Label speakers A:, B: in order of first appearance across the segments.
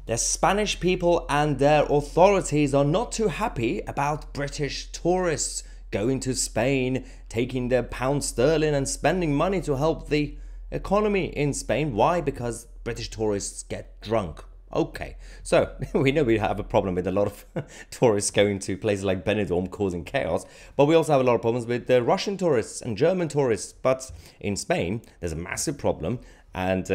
A: The Spanish people and their authorities are not too happy about British tourists going to Spain, taking their pound sterling and spending money to help the economy in Spain. Why? Because British tourists get drunk. Okay, so we know we have a problem with a lot of tourists going to places like Benidorm causing chaos, but we also have a lot of problems with the Russian tourists and German tourists. But in Spain, there's a massive problem, and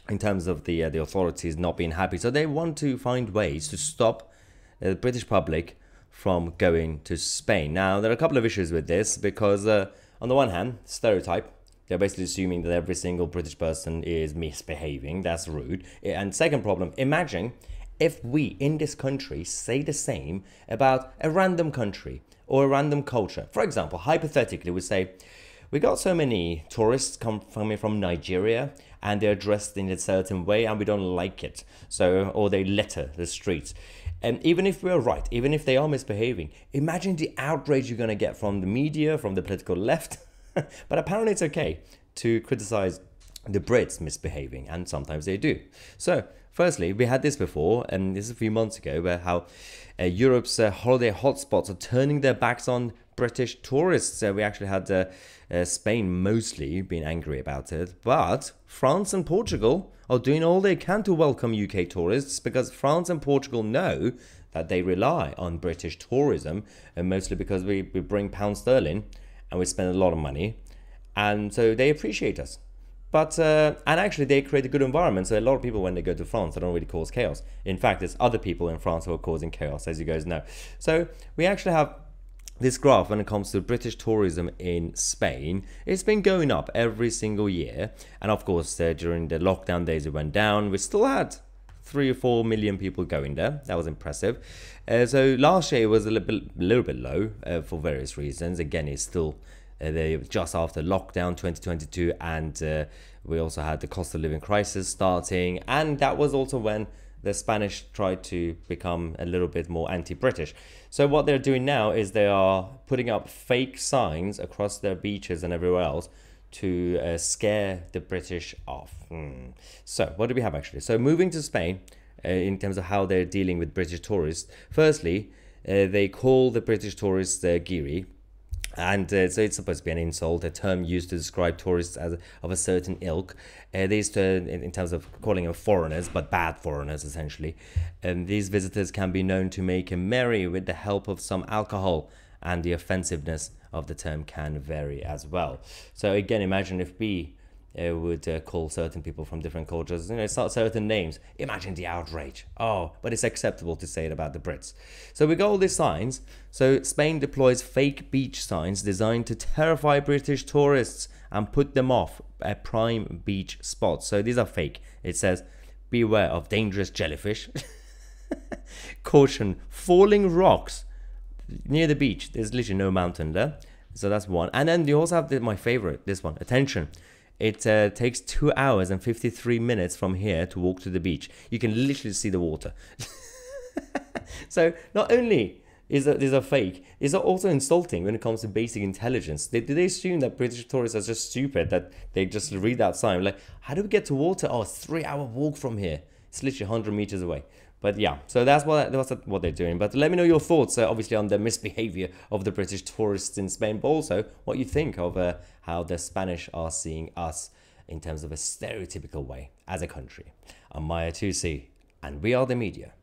A: in terms of the authorities not being happy. So they want to find ways to stop the British public from going to Spain. Now, there are a couple of issues with this because on the one hand, stereotype. They're basically assuming that every single British person is misbehaving. That's rude. And second problem, imagine if we in this country say the same about a random country or a random culture. For example, hypothetically, we say, we got so many tourists coming from Nigeria and they're dressed in a certain way and we don't like it. So, or they litter the streets. And even if we're right, even if they are misbehaving, imagine the outrage you're going to get from the media, from the political left. But apparently it's okay to criticize the Brits misbehaving, and sometimes they do. So, firstly, we had this before, and this is a few months ago, where how Europe's holiday hotspots are turning their backs on British tourists. We actually had Spain mostly being angry about it, but France and Portugal are doing all they can to welcome UK tourists, because France and Portugal know that they rely on British tourism, and mostly because we bring pound sterling and we spend a lot of money, and so they appreciate us. But and actually they create a good environment, so a lot of people when they go to France, they don't really cause chaos. In fact, it's other people in France who are causing chaos, as you guys know. So we actually have this graph when it comes to British tourism in Spain. It's been going up every single year, and of course during the lockdown days it went down. We still had 3 or 4 million people going there. That was impressive. So last year it was a little bit low for various reasons. Again, it's still just after lockdown 2022, and we also had the cost of living crisis starting, and that was also when the Spanish tried to become a little bit more anti-British. So what they're doing now is they are putting up fake signs across their beaches and everywhere else to scare the British off. So what do we have actually? So moving to Spain, in terms of how they're dealing with British tourists. Firstly, they call the British tourists giri. And so it's supposed to be an insult, a term used to describe tourists as of a certain ilk. These in terms of calling them foreigners, but bad foreigners essentially. And these visitors can be known to make merry with the help of some alcohol, and the offensiveness of the term can vary as well. So again, imagine if we would call certain people from different cultures, it's not certain names. Imagine the outrage. Oh, but it's acceptable to say it about the Brits. So we got all these signs. So Spain deploys fake beach signs designed to terrify British tourists and put them off at prime beach spots. So these are fake. It says, beware of dangerous jellyfish. Caution, falling rocks near the beach. There's literally no mountain there. So that's one. And then you also have my favorite, this one. Attention. It takes 2 hours and 53 minutes from here to walk to the beach. You can literally see the water. So not only is these are fake, it's also insulting when it comes to basic intelligence. They assume that British tourists are just stupid, that they just read that sign. Like, how do we get to water? Oh, it's a 3-hour walk from here. It's literally 100 meters away. But yeah, so that's what they're doing. But let me know your thoughts, obviously, on the misbehavior of the British tourists in Spain, but also what you think of how the Spanish are seeing us in terms of a stereotypical way as a country. I'm Mahyar Tousi, and we are the media.